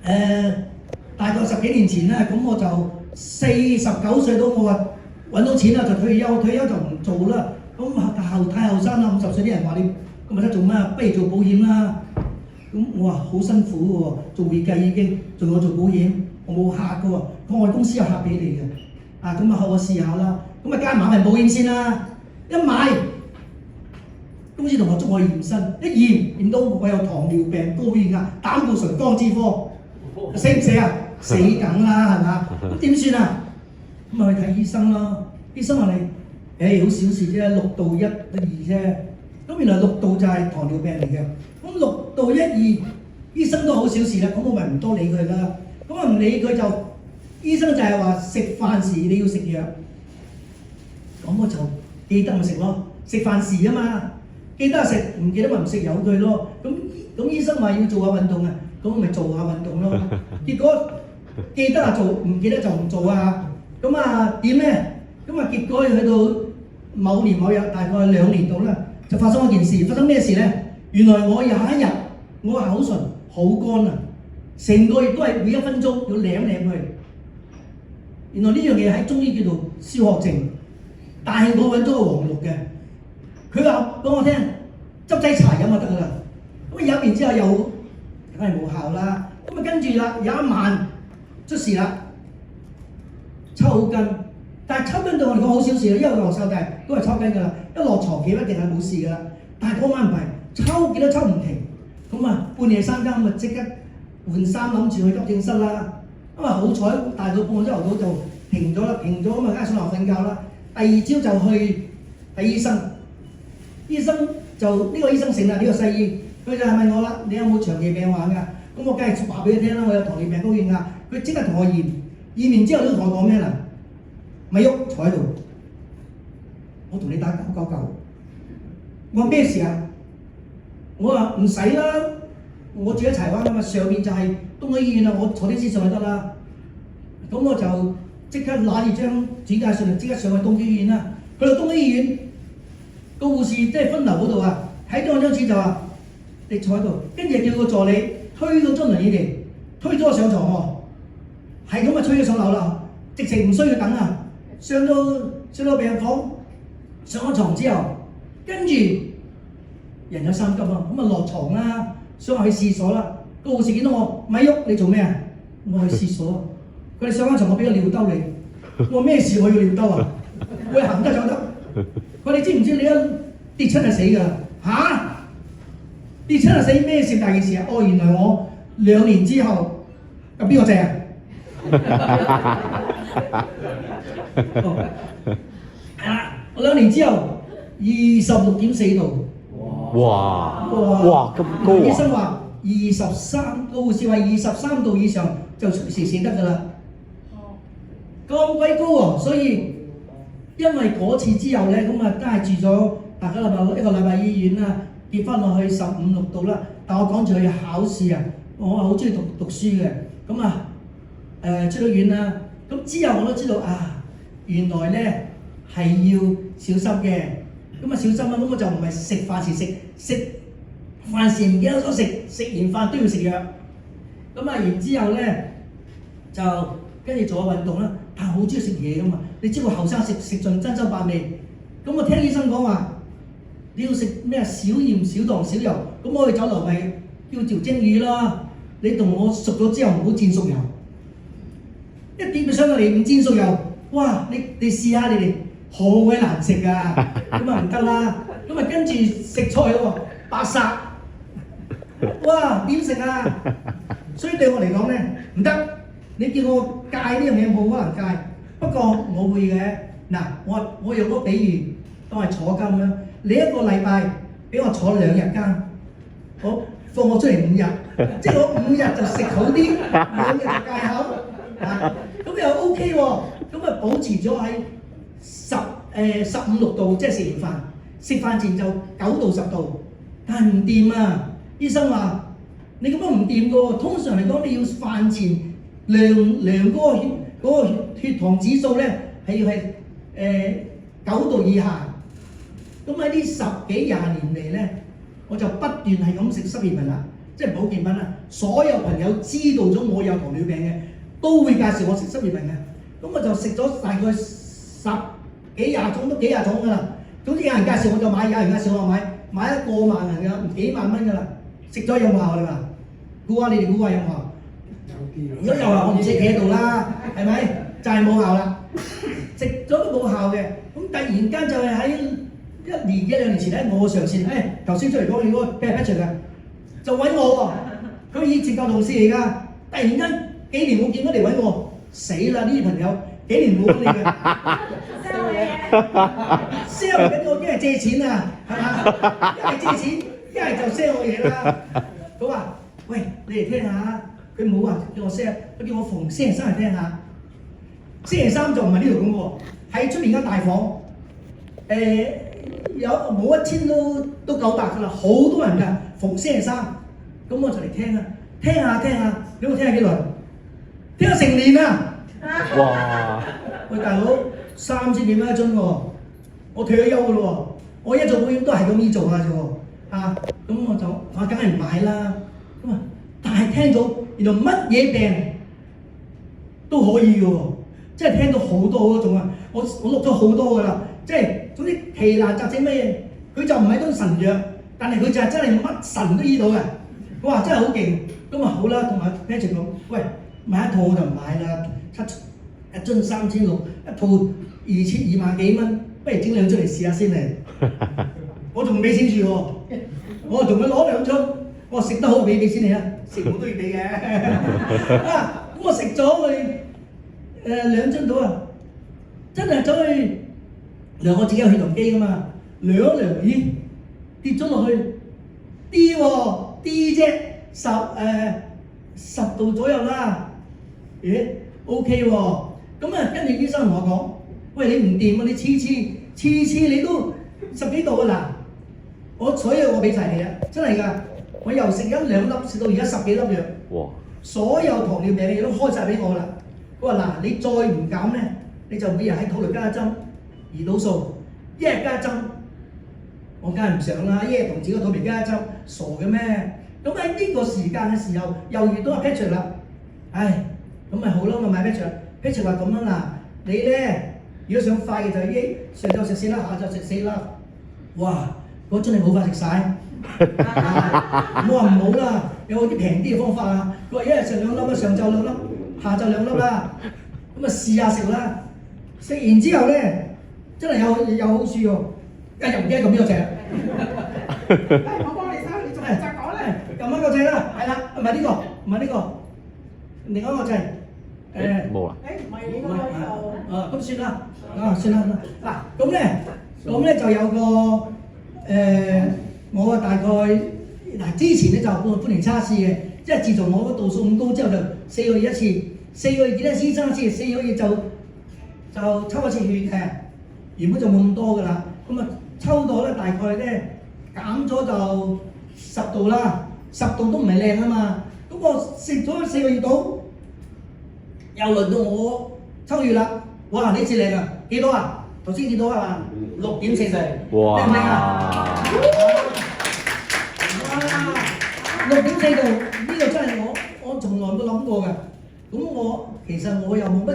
大概10幾年前咧，咁我就49歲到，我話揾到錢啦就退休，退休就唔做啦。咁太後生啦，50歲啲人話你咁咪得做咩？不如做保險啦。咁我話好辛苦嘅喎，做會計已經，仲要做保險，我冇客嘅喎，我哋公司有客俾你嘅。咁我試下啦，咁加買份保險先啦。一買公司同我捉我驗身，一驗到我有糖尿病、高血壓、膽固醇、肝脂科，死唔死啊？死梗啦，係嘛？咁點算啊？咁咪去睇醫生咯。醫生話你，好小事啫，6度1、2啫。咁原來6度就係糖尿病嚟嘅。咁6度1、2，醫生都好小事啦。咁我咪唔多理佢啦。咁唔理佢就，醫生就係話食飯時你要食藥。咁我就記得咪食咯，食飯時啊嘛。記得食，唔記得咪唔食由佢咯。咁醫生話要做下運動啊，咁我咪做下運動咯。結果記得做，唔記得就唔做啊。咁點咧？結果去到某年某日，大概2年度啦，就發生一件事。發生咩事咧？原來我有一日我口唇好乾啊，成個月都係每1分鐘要舐佢。原來呢樣嘢喺中醫叫做燒渴症，但係我揾咗個黃綠嘅。佢話講我聽，執劑茶飲就得㗎啦。飲完之後又梗係冇效啦。跟住啦，有一晚出事啦，抽筋。但係抽筋對我嚟講好小事啦，因為我由細到大都係抽筋㗎啦。一落床企一定係冇事㗎啦。但係嗰晚唔係，抽幾多抽唔停。半夜3更即刻換衫，諗住去急症室啦。好彩大到半個鐘頭到就停咗啦，停咗梗係上樓瞓覺啦。第二朝就去睇醫生。醫生就呢個醫生醒啦，呢個西醫，佢就係問我啦，你有冇長期病患㗎？咁我梗係話俾佢聽啦，我有糖尿病、高血壓。佢即刻同我驗完之後都同我講咩啦？咪喐，坐喺度。我同你打999。我話咩事啊？我話唔使啦，我住喺柴灣㗎嘛，上面就係東區醫院啦，我坐的士上去得啦。咁我就即刻攞住張轉介信，即刻上去東區醫院啦。去到東區醫院。個護士即係分流嗰度啊，睇咗我張紙就話你坐喺度，跟住叫個助理推到張輪椅嚟，推咗我上床喎，係咁啊，推咗上樓啦，直情唔需要等啊，上到病房，上咗床之後，跟住人有3急啊，咁落床啦，想去廁所啦，個護士見到我咪喐，你做咩啊？我去廁所，佢哋上翻床，我俾個尿兜你，我話咩事我要尿兜啊？我行得走得。佢哋知唔知你一跌親就死㗎啦？跌親就死咩事大件事啊？原來我2年之後，咁邊個正啊？我2年之後26.4度。哇！咁高啊！醫生話23，個護士話23度以上就隨時死得㗎啦。咁鬼高喎，所以。因為嗰次之後咧，真係住咗大家1個禮拜醫院啦，跌翻落去15、16度啦。但我趕住去考試啊，我好中意讀書嘅，出咗院啦。咁之後我都知道原來咧係要小心嘅。小心啦，我就唔係食飯時食飯時唔記得咗食，食完飯都要食藥。然之後咧就跟住做下運動啦。但係好中意食嘢㗎嘛，你知我後生食盡珍饈百味。我聽醫生講話，你要食咩少鹽、少糖、少油。我去酒樓咪叫條蒸魚啦。你同我熟咗之後唔好煎熟油，一點上到嚟唔煎熟油，哇！你試下你哋好鬼難食㗎，唔得啦。跟住食菜喎，白烚，哇！點食啊？所以對我嚟講咧唔得。你叫我戒呢樣嘢冇可能戒，不過我會嘅。我用個比喻當係坐監咁樣，你1個禮拜俾我坐2日監，好放我出嚟5日，即係我5日就食好啲，2日就戒口，咁又 OK 喎，保持咗喺15、16度，即係食飯前就9度10度，但係唔掂啊！醫生話你咁樣唔掂㗎喎，通常嚟講你要飯前。量嗰個血糖指數咧係要係9度以下。喺呢10幾20年嚟咧，我就不斷係咁食濕熱物啦，即係保健品啊！所有朋友知道咗我有糖尿病嘅，都會介紹我食濕月餅嘅。咁我就食咗大概幾廿種㗎啦。總之有人介紹我就買，有人介紹我買，買一過萬銀㗎，幾萬蚊㗎啦。食咗有冇效你話？估下你哋估下有冇效？如果有效，我唔識企喺度啦，係咪？就係冇效啦，食咗都冇效嘅。咁突然間就係喺一兩年前咧，我上線頭先出嚟講你嗰個 Patrick 嘅，就揾我喎。佢以前舊同事嚟㗎，突然間幾年冇見到嚟揾我，死啦！呢啲朋友幾年冇揾你嘅 sell 嘢，sell 緊我，一係借錢啊，係嘛？一係借錢，一係就 sell 我嘢啦。佢話：喂，你嚟聽下。佢冇話叫我 sell，佢叫我逢星期三嚟聽下。星期三就唔係呢度咁喎，喺出邊間大房，有冇1000都900㗎啦，好多人㗎，逢星期三。咁我就嚟聽啦，聽下，你會聽下幾耐？聽咗成年啊！哇！喂，大佬，3000幾蚊一樽喎，我退咗休㗎咯喎，我一做保險都係咁樣做下啫喎，咁我梗係唔買啦。咁啊，但係聽到原來乜嘢病都可以嘅喎，即係聽到好多種啊！我錄咗好多㗎啦，即係總之奇難雜症乜嘢，佢就唔係種神藥，但係佢就係真係乜神都醫到嘅。哇！真係好勁！咁啊好啦，同埋 Patrick 講，喂，買一套我就唔買啦，一樽3600，一套2萬幾蚊，不如整2樽嚟試下先嚟。我仲俾錢住喎，我同佢攞2樽，我話食得好俾錢你啦，食好都要俾嘅。咁我食咗佢2樽到啊，真係走去量我自己有血糖機㗎嘛，量一量，咦，跌咗落去 D 喎。D 啫，10度左右啦，咦 OK 喎，咁啊跟住醫生同我講，喂你唔掂啊，你次次你都10幾度啊嗱，我所有我俾晒你啊，真係㗎，我由食1-2粒食到而家10幾粒藥，哇！所有糖尿病嘅嘢都開晒俾我啦，佢話嗱你再唔減咧，你就每日喺肚度加一針，胰島素，一日加一針。我梗係唔想啦，一日同自己個肚皮加一針，傻嘅咩？咁喺呢個時間嘅時候，又遇到阿 Patrick 啦，唉，咁咪好咯，我買 Patrick 話咁樣嗱，你咧如果想快嘅就上晝食4粒，下晝食4粒，哇，嗰樽係冇法食晒。我話唔好啦，有啲平啲嘅方法啊。佢話一日食2粒啦，上晝2粒，下晝2粒啦，咁啊試下食啦。食完之後咧，真係有好處喎。又唔記得撳邊個掣？我幫你手，你仲係就講咧，撳一個掣啦，係啦，唔係呢個，另一個掣。冇啦。唔係呢個就，咁算啦，算啦。嗱，咁咧就有個我大概嗱之前咧就半年測試嘅，即係自從我個度數咁高之後就4個月一次，4個月見一次醫生一次，4個月就抽一次血嘅，原本就冇咁多㗎啦，咁啊。抽到咧，大概咧減咗就10度啦，10度都唔係靚啊嘛。咁我食咗4個月到，又輪到我抽血啦。哇！呢次靚啊，幾多啊？頭先見到啊，6.4度，靚唔靚啊？哇！6.4度，呢個真係我從來冇諗過㗎。咁其實我又冇乜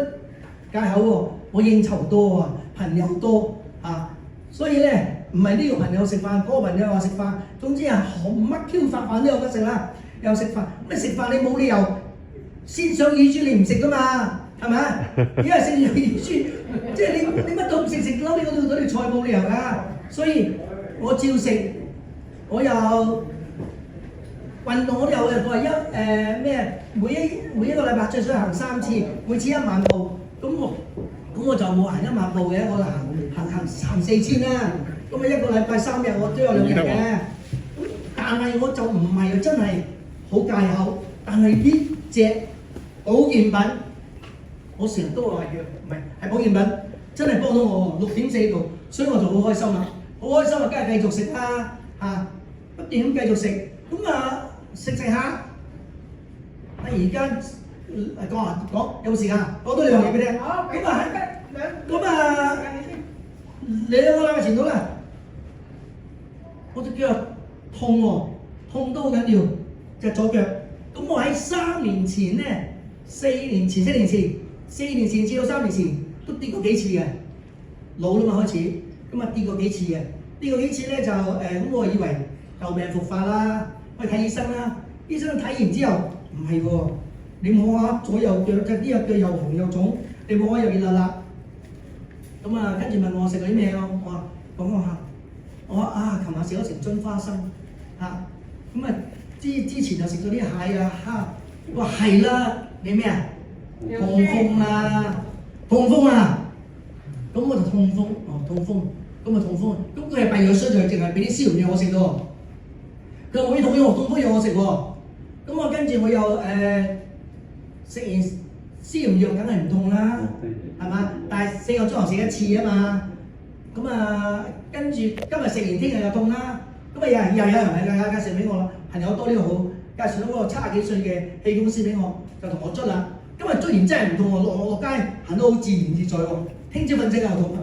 戒口喎，我應酬多啊，朋友多啊，所以咧。唔係呢個朋友食飯，嗰個朋友話食飯，總之係乜 Q 飯都有得食啦。又食飯，咁你食飯你冇理由先上乳豬你唔食噶嘛，係咪啊？因為食乳豬，即係你乜都唔食嬲你嗰條菜冇理由㗎。所以我照食，我又運動我都有嘅，我係每一個禮拜最少行3次，每次1萬步。咁我就冇行1萬步嘅，我行4000啦。咁啊一個禮拜3日我都有2日嘅，但係我就唔係真係好戒口，但係呢隻保健品，我成日都話藥，唔係保健品，真係幫到我6.4度，所以我就好開心啦，好開心啊，梗係繼續食啦，不斷咁繼續食，咁啊食下，而家講有冇時間？講多2樣嘢俾你聽，咁啊2個禮拜前到啦。我隻腳痛喎，痛都好緊要，隻左腳。咁我喺3年前咧，4年前至到3年前都跌過幾次嘅，老啦嘛開始，咁啊跌過幾次嘅，跌過幾次咧就咁我以為舊病復發啦，去睇醫生啦，醫生睇完之後唔係喎，你摸下左右腳，隻呢隻腳又紅又腫，你摸下又熱辣辣，咁啊跟住問我食咗啲咩咯，我話講下，我話啊琴晚食咗成樽花生嚇，咁啊之前就食咗啲蟹啊蝦，我話係啦，你咩啊？痛風啦，痛風啊！咁我就痛風，痛風，咁啊痛風，咁佢係弊藥衰就淨係俾啲消炎藥我食咯。佢話我啲痛風藥我食喎，咁我跟住我又食完消炎藥梗係唔痛啦，係嘛？但係4個鐘頭食一次啊嘛，咁啊跟住今日食完聽日又痛啦，咁啊又有人介紹俾我啦，朋友多啲好，介紹咗嗰個70幾歲嘅氣公司俾我，就同我捽啦。今日捽完真係唔痛喎，我落街行到好自然自在喎。聽朝瞓醒又痛啦，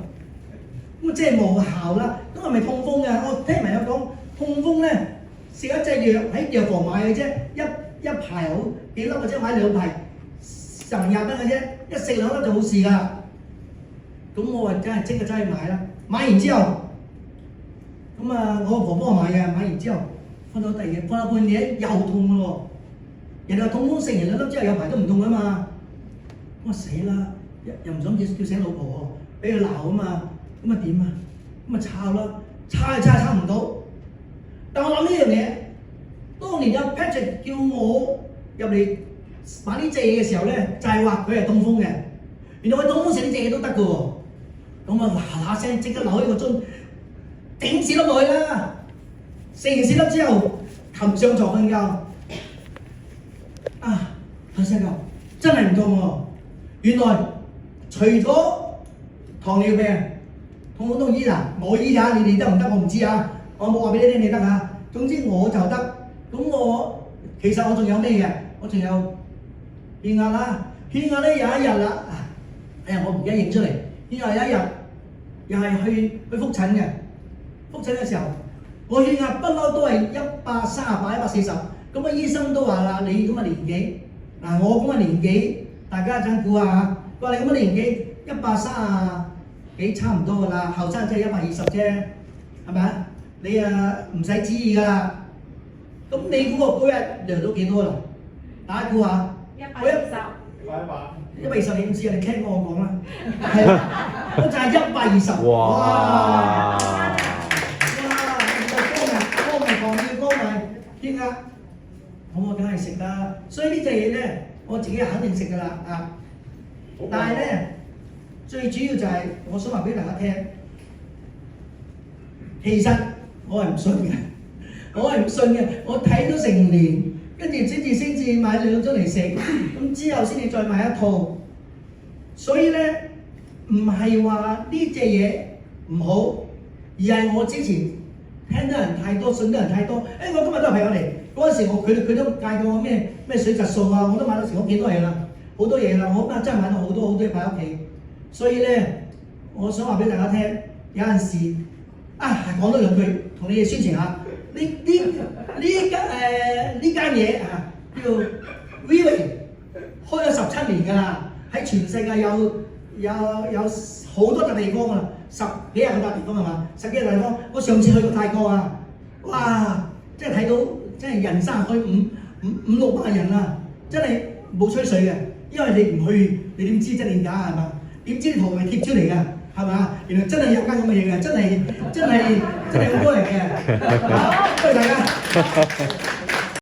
咁啊即係無效啦。咁係咪痛風㗎？我聽朋友講，痛風咧食一隻藥喺藥房買嘅啫，一排好幾粒或者買2排，10-20蚊嘅啫，一食2粒就冇事㗎。咁我話真係即刻走去買啦，買完之後，咁啊我婆婆買嘅，買完之後瞓到第二日，瞓到半夜又痛㗎喎。人哋話痛風食完2粒之後有排都唔痛啊嘛，我話死啦！又唔想叫醒老婆喎，俾佢鬧啊嘛，咁啊點啊？咁啊抄啦，抄唔到。但我諗呢樣嘢，當年有 Patrick 叫我入嚟買呢隻嘢嘅時候咧，就係話佢係痛風嘅。原來佢痛風食呢隻嘢都得嘅喎。咁啊嗱聲即刻扭起個樽，頂4粒落去啦。食完4粒之後，擒上床瞓覺。啊，瞓醒覺真係唔痛喎。原來除咗糖尿病，痛風都醫啦，我醫㗎，你哋得唔得？我唔知啊，我冇話俾你聽你得啊。總之我就得。咁我其實我仲有咩嘅？我仲有血壓啦，血壓咧有一日啦，哎呀我唔記得影出嚟。血壓有一日又係去覆診嘅，覆診嘅時候，我血壓不嬲都係138、140。咁啊醫生都話啦，你咁嘅年紀，嗱我咁嘅年紀，大家一陣估下嚇。佢話你咁嘅年紀130幾差唔多㗎啦，後生真係120啫，係咪啊？你啊唔使旨意㗎啦。咁你估嗰日量到幾多啦？大家估下。120你唔知啊？你聽我講啦。係啦，我就係120。哇！高咪糖尿高咪血壓，咁我梗係食啦。所以呢隻嘢咧，我自己肯定食㗎啦啊！但係咧，最主要就係我想話俾大家聽，其實我係唔信嘅，我睇咗成年，跟住先至買2樽嚟食，咁之後先至再買一套。所以咧，唔係話呢隻嘢唔好，而係我之前聽得人太多，信得人太多。我今日都係朋友嚟，嗰陣時佢都介過我咩水質素啊，我都買到成屋幾多嘢啦。好多嘢啦，我真係買到好多嘢擺喺屋企，所以咧，我想話俾大家聽，有陣時講多2句，同你哋宣傳下，呢間嘢叫 Vivi 開咗17年㗎啦，喺全世界有好多笪地方㗎啦，10幾廿個笪地方係嘛？10幾個地方，我上次去過泰國啊，哇！真係睇到真係人山去500-600萬人啊，真係冇吹水嘅。因為你唔去，你點知真定假係嘛？點知圖係貼出嚟㗎係嘛？原來真係有間咁嘅嘢嘅，真係好多嚟嘅。好，多謝大家。